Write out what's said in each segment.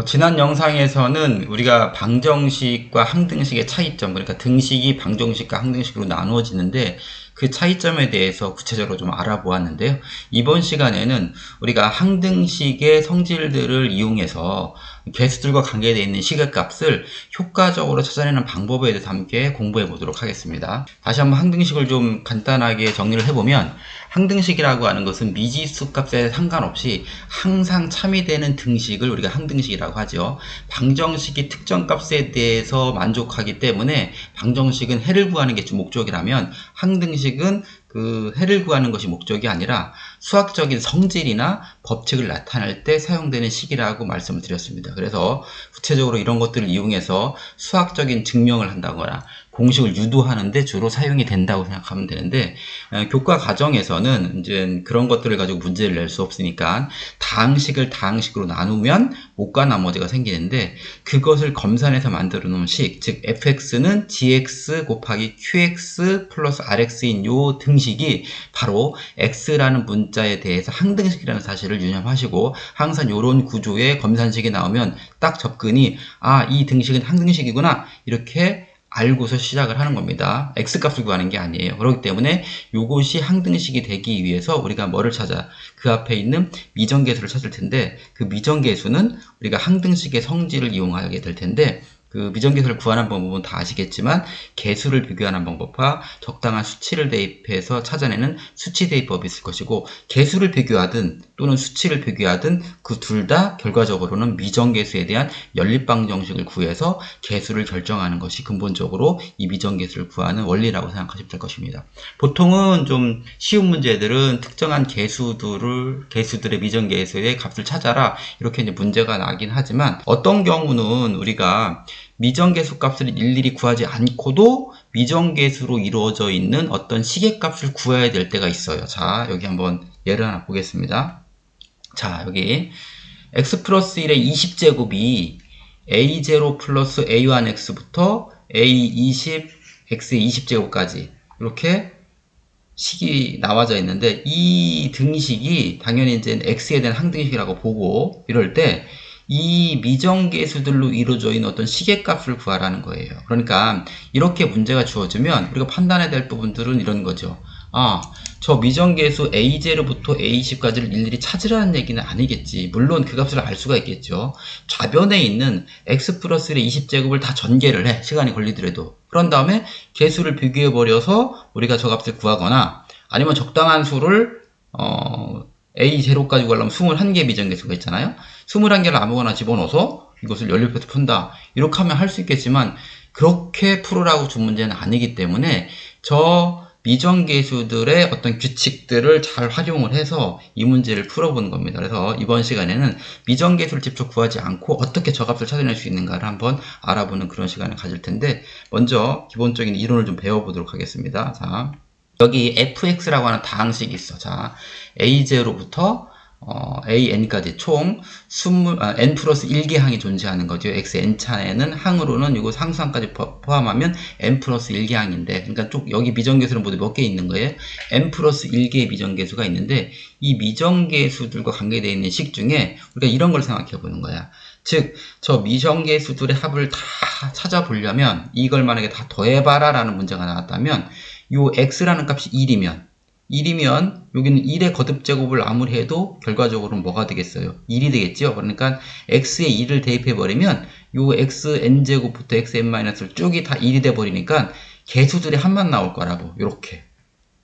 지난 영상에서는 우리가 방정식과 항등식의 차이점, 그러니까 등식이 방정식과 항등식으로 나누어지는데 그 차이점에 대해서 구체적으로 좀 알아보았는데요. 이번 시간에는 우리가 항등식의 성질들을 이용해서 개수들과 관계되어 있는 시계값을 효과적으로 찾아내는 방법에 대해서 함께 공부해 보도록 하겠습니다. 다시 한번 항등식을 좀 간단하게 정리를 해보면, 항등식이라고 하는 것은 미지수 값에 상관없이 항상 참이되는 등식을 우리가 항등식이라고 하죠. 방정식이 특정 값에 대해서 만족하기 때문에 방정식은 해를 구하는 게 목적이라면, 항등식은 그 해를 구하는 것이 목적이 아니라 수학적인 성질이나 법칙을 나타낼 때 사용되는 식이라고 말씀을 드렸습니다. 그래서 구체적으로 이런 것들을 이용해서 수학적인 증명을 한다거나 공식을 유도하는데 주로 사용이 된다고 생각하면 되는데, 교과 과정에서는 이제 그런 것들을 가지고 문제를 낼 수 없으니까 다항식을 다항식으로 나누면 못과 나머지가 생기는데, 그것을 검산해서 만들어 놓은 식, 즉 fx는 gx 곱하기 qx 플러스 rx인 요 등식이 바로 x라는 문자에 대해서 항등식이라는 사실을 유념하시고, 항상 이런 구조의 검산식이 나오면 딱 접근이 이 등식은 항등식이구나 이렇게 알고서 시작을 하는 겁니다. x값을 구하는 게 아니에요. 그렇기 때문에 이것이 항등식이 되기 위해서 우리가 뭐를 찾아? 그 앞에 있는 미정계수를 찾을 텐데, 그 미정계수는 우리가 항등식의 성질을 이용하게 될 텐데, 그 미정계수를 구하는 방법은 다 아시겠지만 계수를 비교하는 방법과 적당한 수치를 대입해서 찾아내는 수치 대입법이 있을 것이고, 계수를 비교하든 또는 수치를 비교하든 그 둘 다 결과적으로는 미정계수에 대한 연립방정식을 구해서 계수를 결정하는 것이 근본적으로 이 미정계수를 구하는 원리라고 생각하시면 될 것입니다. 보통은 좀 쉬운 문제들은 특정한 계수들의 미정계수의 값을 찾아라 이렇게 이제 문제가 나긴 하지만, 어떤 경우는 우리가 미정계수 값을 일일이 구하지 않고도 미정계수로 이루어져 있는 어떤 시계값을 구해야 될 때가 있어요. 자, 여기 한번 예를 하나 보겠습니다. 자, 여기 x 플러스 1의 20제곱이 a0 플러스 a1x부터 a20 x의 20제곱까지 이렇게 식이 나와져 있는데, 이 등식이 당연히 이제 x에 대한 항등식이라고 보고, 이럴 때 이 미정계수들로 이루어져 있는 어떤 시계값을 구하라는 거예요. 그러니까 이렇게 문제가 주어지면 우리가 판단해야 될 부분들은 이런 거죠. 저 미정계수 a0부터 a20까지를 일일이 찾으라는 얘기는 아니겠지. 물론 그 값을 알 수가 있겠죠. 좌변에 있는 x 플러스 1의 20제곱을 다 전개를 해. 시간이 걸리더라도. 그런 다음에 계수를 비교해버려서 우리가 저 값을 구하거나, 아니면 적당한 수를 A0까지 구하려면 21개 미정계수가 있잖아요. 21개를 아무거나 집어넣어서 이것을 연립해서 푼다. 이렇게 하면 할 수 있겠지만, 그렇게 풀으라고 준 문제는 아니기 때문에 저 미정계수들의 어떤 규칙들을 잘 활용을 해서 이 문제를 풀어보는 겁니다. 그래서 이번 시간에는 미정계수를 직접 구하지 않고 어떻게 저 값을 찾아낼 수 있는가를 한번 알아보는 그런 시간을 가질 텐데, 먼저 기본적인 이론을 좀 배워보도록 하겠습니다. 자, 여기 fx라고 하는 다항식이 있어. 자, a0부터 an까지 총 n 플러스 1개 항이 존재하는 거죠. xn차에는 항으로는 이거 상수항까지 포함하면 n 플러스 1개 항인데, 그러니까 쭉 여기 미정계수는 모두 몇 개 있는 거예요? n 플러스 1개의 미정계수가 있는데, 이 미정계수들과 관계되어 있는 식 중에 우리가 이런 걸 생각해 보는 거야. 즉, 저 미정계수들의 합을 다 찾아보려면, 이걸 만약에 다 더해봐라 라는 문제가 나왔다면, 요 x라는 값이 1이면 여기는 1의 거듭제곱을 아무리 해도 결과적으로는 뭐가 되겠어요? 1이 되겠죠? 그러니까 x에 1을 대입해버리면 요 xn제곱부터 xn-를 쭉이 다 1이 돼버리니까 개수들의 합만 나올 거라고, 요렇게.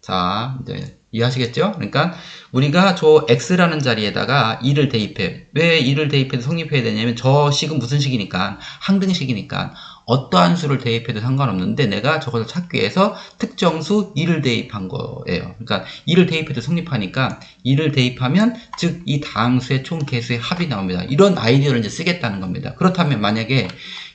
자, 이제 이해하시겠죠? 그러니까 우리가 저 x라는 자리에다가 2를 대입해. 왜 2를 대입해도 성립해야 되냐면, 저 식은 무슨 식이니까? 항등식이니까 어떠한 수를 대입해도 상관없는데, 내가 저것을 찾기 위해서 특정수 2를 대입한 거예요. 그러니까 2를 대입해도 성립하니까 2를 대입하면 즉 이 다항수의 총 개수의 합이 나옵니다. 이런 아이디어를 이제 쓰겠다는 겁니다. 그렇다면 만약에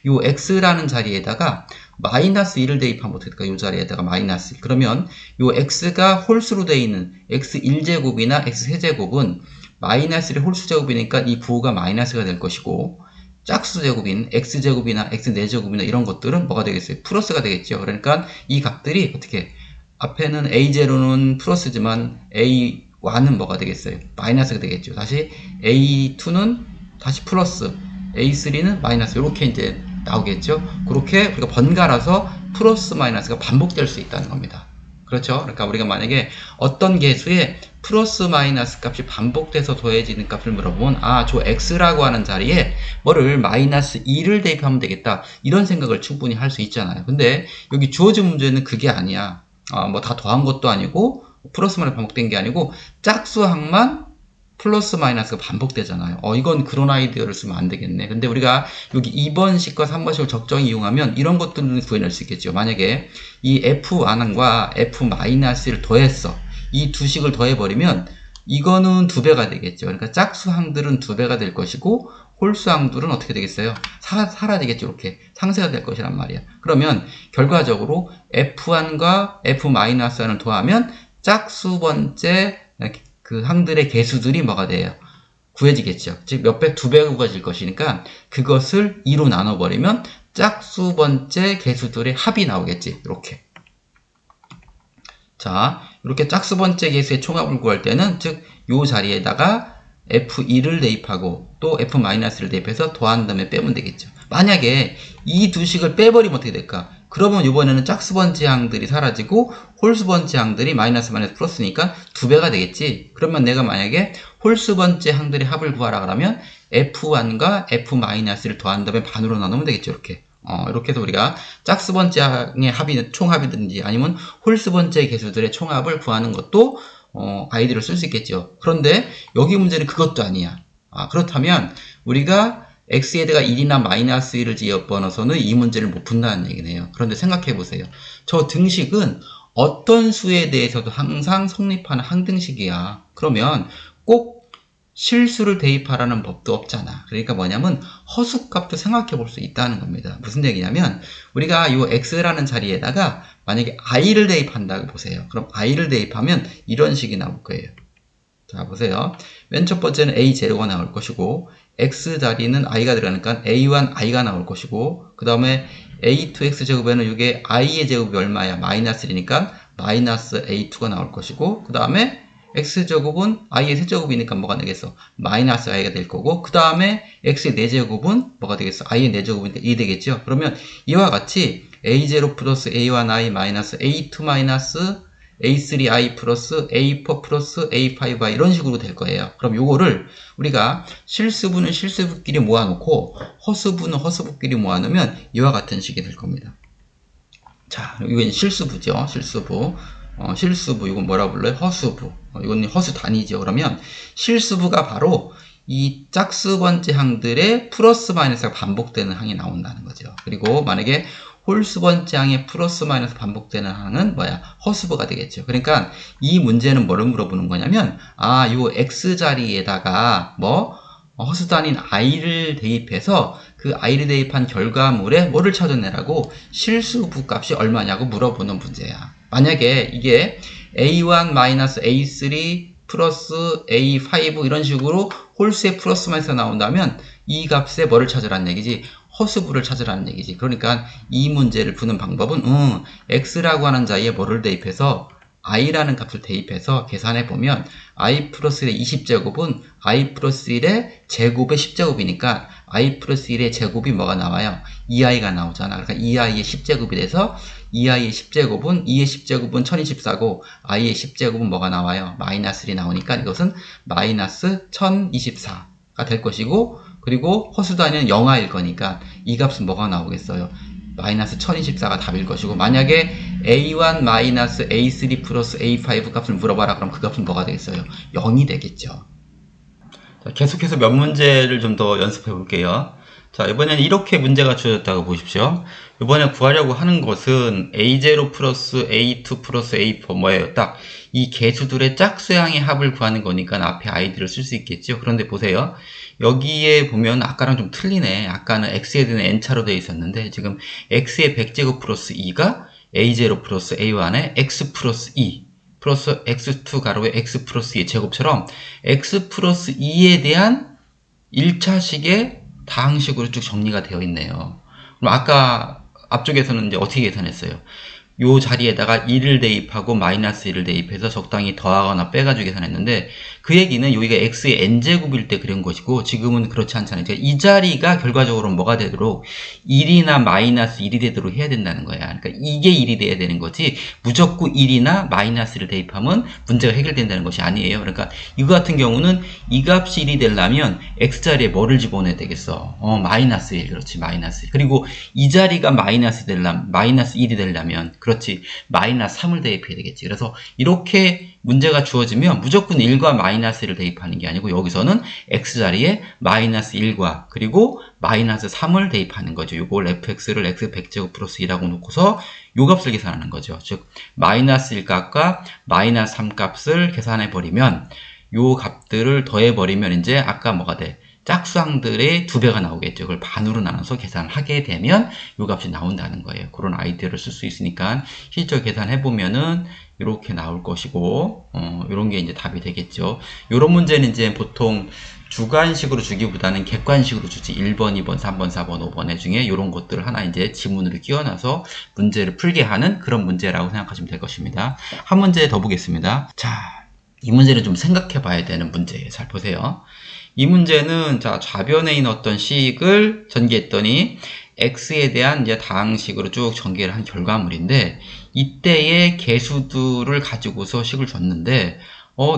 요 x라는 자리에다가 마이너스 1을 대입하면 어떻게 될까? 이 자리에다가 마이너스 1. 그러면 요 x가 홀수로 되어 있는 x1제곱이나 x3제곱은 마이너스 1의 홀수제곱이니까 이 부호가 마이너스가 될 것이고, 짝수 제곱인 x제곱이나 x4제곱이나 이런 것들은 뭐가 되겠어요? 플러스가 되겠죠. 그러니까 이 값들이 어떻게, 앞에는 a0는 플러스지만 a1은 뭐가 되겠어요? 마이너스가 되겠죠. 다시 a2는 다시 플러스, A3는 마이너스 이렇게 이제 나오겠죠. 그렇게 우리가 번갈아서 플러스 마이너스가 반복될 수 있다는 겁니다. 그렇죠. 그러니까 우리가 만약에 어떤 개수에 플러스 마이너스 값이 반복돼서 더해지는 값을 물어보면 저 x라고 하는 자리에 뭐를 마이너스 2를 대입하면 되겠다, 이런 생각을 충분히 할 수 있잖아요. 근데 여기 주어진 문제는 그게 아니야. 뭐 다 더한 것도 아니고 플러스 마이너스 반복된 게 아니고 짝수항만 플러스 마이너스가 반복되잖아요. 이건 그런 아이디어를 쓰면 안 되겠네. 근데 우리가 여기 2번식과 3번식을 적정히 이용하면 이런 것들은 구해낼 수 있겠죠. 만약에 이 f1과 f-를 더했어. 이 두 식을 더해버리면 이거는 2배가 되겠죠. 그러니까 짝수항들은 2배가 될 것이고 홀수항들은 어떻게 되겠어요? 사라지겠죠. 이렇게 상쇄가 될 것이란 말이야. 그러면 결과적으로 f1과 f-를 더하면 짝수 번째 그 항들의 개수들이 뭐가 돼요? 구해지겠죠. 즉 몇 배? 2배가 구해질 것이니까 그것을 2로 나눠버리면 짝수 번째 개수들의 합이 나오겠지. 이렇게. 자, 이렇게 짝수 번째 개수의 총합을 구할 때는 즉 요 자리에다가 F2를 대입하고 또 F-를 대입해서 더한 다음에 빼면 되겠죠. 만약에 이 두 식을 빼버리면 어떻게 될까? 그러면 이번에는 짝수 번째 항들이 사라지고 홀수 번째 항들이 마이너스 플러스니까 2배가 되겠지. 그러면 내가 만약에 홀수 번째 항들의 합을 구하라 그러면 F1과 F-를 더한 다음에 반으로 나누면 되겠죠. 이렇게. 이렇게 해서 우리가 짝수 번째 항의 합이 총합이든지 아니면 홀수 번째 개수들의 총합을 구하는 것도 아이디어를 쓸 수 있겠죠. 그런데 여기 문제는 그것도 아니야. 그렇다면 우리가 x에다가 1이나 마이너스 1을 집어넣어서는 이 문제를 못 푼다는 얘기네요. 그런데 생각해 보세요. 저 등식은 어떤 수에 대해서도 항상 성립하는 항등식이야. 그러면 꼭 실수를 대입하라는 법도 없잖아. 그러니까 뭐냐면 허수값도 생각해 볼 수 있다는 겁니다. 무슨 얘기냐면 우리가 이 x라는 자리에다가 만약에 i를 대입한다고 보세요. 그럼 i를 대입하면 이런 식이 나올 거예요. 자, 보세요. 맨 첫 번째는 a0가 나올 것이고 x 자리는 i가 들어가니까 a1 i가 나올 것이고 그 다음에 a2x 제곱에는 이게 i의 제곱이 얼마야? 마이너스 1이니까 마이너스 a2가 나올 것이고 그 다음에 x제곱은 i의 세제곱이니까 뭐가 되겠어? 마이너스 i가 될 거고 그 다음에 x의 4제곱은 뭐가 되겠어? i의 4제곱이니까 2 되겠죠? 그러면 이와 같이 a0 플러스 a1i 마이너스 a2 마이너스 a3i 플러스 a4 플러스 a5i 이런 식으로 될 거예요. 그럼 요거를 우리가 실수부는 실수부끼리 모아놓고 허수부는 허수부끼리 모아놓으면 이와 같은 식이 될 겁니다. 자, 이건 실수부죠. 실수부. 실수부, 이건 뭐라 불러요? 허수부. 이건 허수 단위죠. 그러면 실수부가 바로 이 짝수 번째 항들의 플러스 마이너스가 반복되는 항이 나온다는 거죠. 그리고 만약에 홀수 번째 항의 플러스 마이너스 반복되는 항은 뭐야? 허수부가 되겠죠. 그러니까 이 문제는 뭐를 물어보는 거냐면 요 x 자리에다가 허수 단위인 i를 대입해서 그 i를 대입한 결과물에 뭐를 찾아내라고 실수부 값이 얼마냐고 물어보는 문제야. 만약에 이게 a1-a3 플러스 a5 이런 식으로 홀수의 플러스 마이너스가 나온다면 이 값에 뭐를 찾으라는 얘기지? 허수부를 찾으라는 얘기지. 그러니까 이 문제를 푸는 방법은 x라고 하는 자리에 뭐를 대입해서 i라는 값을 대입해서 계산해 보면 i 플러스 1의 20제곱은 i 플러스 1의 제곱의 10제곱이니까 i 플러스 1의 제곱이 뭐가 나와요? 2i가 나오잖아. 그러니까 2i의 10제곱이 돼서 2i의 10제곱은 2의 10제곱은 1024고 i의 10제곱은 뭐가 나와요? 마이너스 1이 나오니까 이것은 마이너스 1024가 될 것이고 그리고 허수 단위는 0i일 거니까 이 값은 뭐가 나오겠어요? 마이너스 1024가 답일 것이고 만약에 a1 마이너스 a3 플러스 a5 값을 물어봐라 그럼 그 값은 뭐가 되겠어요? 0이 되겠죠. 자, 계속해서 몇 문제를 좀 더 연습해 볼게요. 자, 이번에는 이렇게 문제가 주어졌다고 보십시오. 이번에 구하려고 하는 것은 a0 플러스 a2 플러스 a4 뭐예요? 딱 이 개수들의 짝수양의 합을 구하는 거니까 앞에 아이디를 쓸 수 있겠죠. 그런데 보세요. 여기에 보면 아까랑 좀 틀리네. 아까는 x에 대한 n차로 되어 있었는데 지금 x의 100제곱 플러스 2가 a0 플러스 a1에 x 플러스 2 플러스 x2 가로에 x 플러스 2의 제곱처럼 x 플러스 2에 대한 1차식의 다항식으로 쭉 정리가 되어 있네요. 그럼 아까 앞쪽에서는 이제 어떻게 계산했어요? 요 자리에다가 2를 대입하고 마이너스 1을 대입해서 적당히 더하거나 빼가지고 계산했는데 그 얘기는 여기가 x의 n제곱일 때 그런 것이고 지금은 그렇지 않잖아요. 그러니까 이 자리가 결과적으로 뭐가 되도록 1이나 마이너스 1이 되도록 해야 된다는 거야. 그러니까 이게 1이 돼야 되는 거지 무조건 1이나 마이너스를 대입하면 문제가 해결된다는 것이 아니에요. 그러니까 이거 같은 경우는 이 값이 1이 되려면 x자리에 뭐를 집어넣어야 되겠어? 마이너스 1. 그렇지, 마이너스 1. 그리고 이 자리가 마이너스 1이 되려면 그렇지, 마이너스 3을 대입해야 되겠지. 그래서 이렇게 문제가 주어지면 무조건 1과 마이너스를 대입하는 게 아니고 여기서는 x자리에 마이너스 1과 그리고 마이너스 3을 대입하는 거죠. 이걸 fx를 x 100제곱 플러스 2라고 놓고서 요 값을 계산하는 거죠. 즉 마이너스 1 값과 마이너스 3 값을 계산해 버리면 요 값들을 더해 버리면 이제 아까 뭐가 돼? 짝수항들의 2배가 나오겠죠. 그걸 반으로 나눠서 계산을 하게 되면 요 값이 나온다는 거예요. 그런 아이디어를 쓸 수 있으니까 실제 계산해 보면은 이렇게 나올 것이고 이런 게 이제 답이 되겠죠. 이런 문제는 이제 보통 주관식으로 주기보다는 객관식으로 주지. 1번, 2번, 3번, 4번, 5번 중에 이런 것들을 하나 이제 지문으로 끼워놔서 문제를 풀게 하는 그런 문제라고 생각하시면 될 것입니다. 한 문제 더 보겠습니다. 자, 이 문제는 좀 생각해 봐야 되는 문제예요. 잘 보세요. 이 문제는 자, 좌변에 있는 어떤 식을 전개했더니 x에 대한 이제 다항식으로 쭉 전개를 한 결과물인데 이때의 개수들을 가지고서 식을 줬는데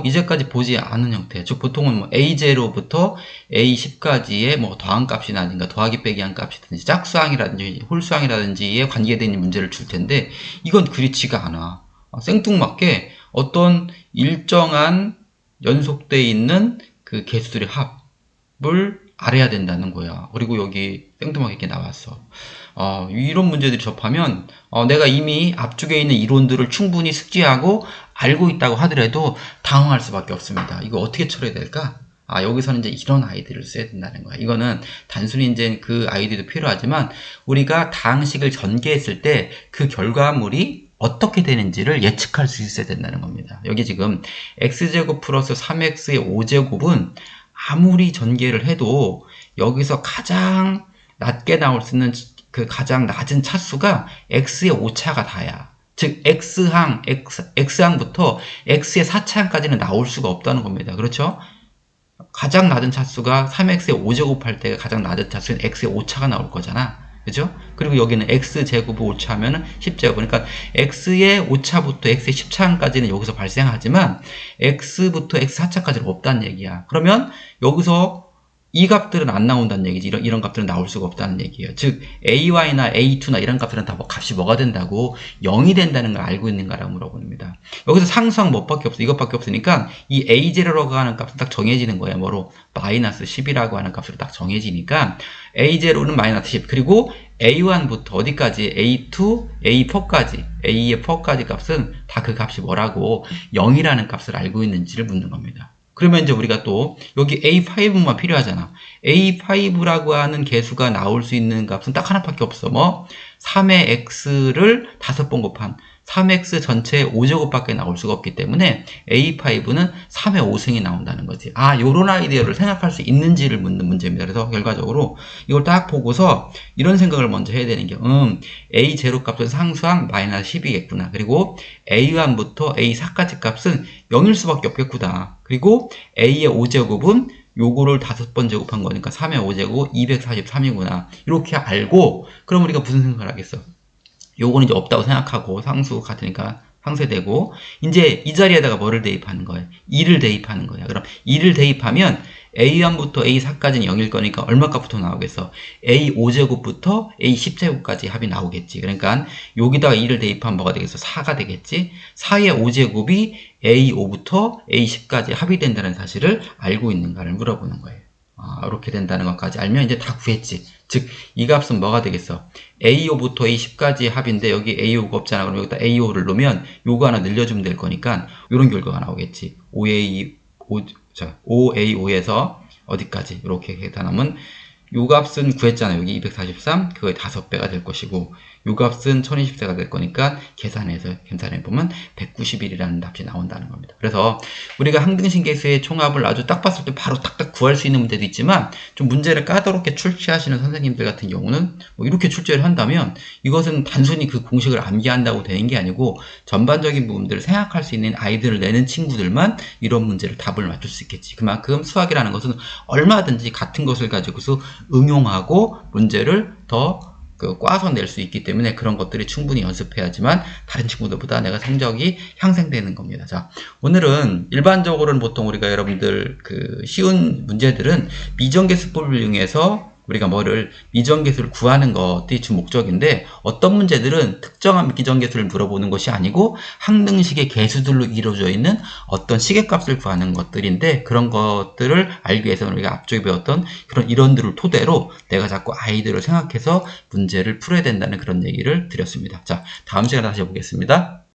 이제까지 보지 않은 형태. 즉 보통은 뭐 a0부터 a10까지의 뭐 더한값이라든가 더하기 빼기 한 값이든지 짝수항이라든지 홀수항이라든지에 관계된 문제를 줄 텐데 이건 그렇지가 않아. 생뚱맞게 어떤 일정한 연속되어 있는 그 개수들의 합을 알아야 된다는 거야. 그리고 여기 생뚱하게 이렇게 나왔어. 이런 문제들이 접하면 내가 이미 앞쪽에 있는 이론들을 충분히 숙지하고 알고 있다고 하더라도 당황할 수밖에 없습니다. 이거 어떻게 처리해야 될까? 여기서는 이제 이런 아이디를 써야 된다는 거야. 이거는 단순히 이제 그 아이디도 필요하지만 우리가 다항식을 전개했을 때 그 결과물이 어떻게 되는지를 예측할 수 있어야 된다는 겁니다. 여기 지금 x제곱 플러스 3x의 5제곱은 아무리 전개를 해도 여기서 가장 낮게 나올 수 있는 그 가장 낮은 차수가 x의 5차가 다야. 즉 x항부터 x의 4차항까지는 나올 수가 없다는 겁니다. 그렇죠? 가장 낮은 차수가 3x의 5제곱 할 때가 가장 낮은 차수는 x의 5차가 나올 거잖아. 그죠? 그리고 여기는 x제곱을 5차 하면은 10제곱. 그러니까 x의 5차부터 x의 10차까지는 여기서 발생하지만 x부터 x 4차까지는 없다는 얘기야. 그러면 여기서 이 값들은 안 나온다는 얘기지. 이런 값들은 나올 수가 없다는 얘기예요. 즉 AY나 A2나 이런 값들은 다 값이 뭐가 된다고 0이 된다는 걸 알고 있는가라고 물어봅니다. 여기서 상수항 뭐밖에 없어. 이것밖에 없으니까 이 A0라고 하는 값은 딱 정해지는 거야. 뭐로? 마이너스 10이라고 하는 값으로 딱 정해지니까 A0는 마이너스 10 그리고 A1부터 어디까지? A2, A4까지 A의 4까지 값은 다 그 값이 뭐라고 0이라는 값을 알고 있는지를 묻는 겁니다. 그러면 이제 우리가 또 여기 A5만 필요하잖아. A5라고 하는 개수가 나올 수 있는 값은 딱 하나밖에 없어. 뭐 3의 x를 5번 곱한 3x 전체의 5제곱밖에 나올 수가 없기 때문에 A5는 3의 5승이 나온다는 거지. 요런 아이디어를 생각할 수 있는지를 묻는 문제입니다. 그래서 결과적으로 이걸 딱 보고서 이런 생각을 먼저 해야 되는 게 A0 값은 상수항 마이너스 10이겠구나. 그리고 A1부터 A4까지 값은 0일 수밖에 없겠구나. 그리고 A의 5제곱은 요거를 5번 제곱한 거니까 3의 5제곱 243이구나. 이렇게 알고 그럼 우리가 무슨 생각을 하겠어? 요거는 이제 없다고 생각하고 상수 같으니까 상쇄되고 이제 이 자리에다가 뭐를 대입하는 거예요? 2를 대입하는 거야. 그럼 2를 대입하면 A1부터 A4까지는 0일 거니까 얼마 값부터 나오겠어? A5제곱부터 A10제곱까지 합이 나오겠지. 그러니까 여기다가 2를 대입하면 뭐가 되겠어? 4가 되겠지. 4의 5제곱이 A5부터 A10까지 합이 된다는 사실을 알고 있는가를 물어보는 거예요. 이렇게 된다는 것까지 알면 이제 다 구했지. 즉, 이 값은 뭐가 되겠어? A5부터 A10까지 합인데 여기 A5가 없잖아. 그럼 여기다 A5를 놓으면 요거 하나 늘려주면 될 거니까 이런 결과가 나오겠지. 5A5에서 어디까지? 이렇게 계산하면 요 값은 구했잖아. 여기 243, 그거의 5배가 될 것이고 요 값은 1020세가 될 거니까 계산해서 보면 191이라는 답이 나온다는 겁니다. 그래서 우리가 항등식계수의 총합을 아주 딱 봤을 때 바로 딱딱 구할 수 있는 문제도 있지만 좀 문제를 까다롭게 출제하시는 선생님들 같은 경우는 뭐 이렇게 출제를 한다면 이것은 단순히 그 공식을 암기한다고 되는 게 아니고 전반적인 부분들을 생각할 수 있는 아이들을 내는 친구들만 이런 문제를 답을 맞출 수 있겠지. 그만큼 수학이라는 것은 얼마든지 같은 것을 가지고서 응용하고 문제를 더 꽈서 낼 수 있기 때문에 그런 것들이 충분히 연습해야지만 다른 친구들보다 내가 성적이 향상되는 겁니다. 자, 오늘은 일반적으로는 보통 우리가 여러분들 쉬운 문제들은 미정계수법을 이용해서 우리가 미정계수를 구하는 것이 주 목적인데 어떤 문제들은 특정한 미정계수를 물어보는 것이 아니고 항등식의 계수들로 이루어져 있는 어떤 시계값을 구하는 것들인데 그런 것들을 알기 위해서는 우리가 앞쪽에 배웠던 그런 이론들을 토대로 내가 자꾸 아이들을 생각해서 문제를 풀어야 된다는 그런 얘기를 드렸습니다. 자, 다음 시간에 다시 보겠습니다.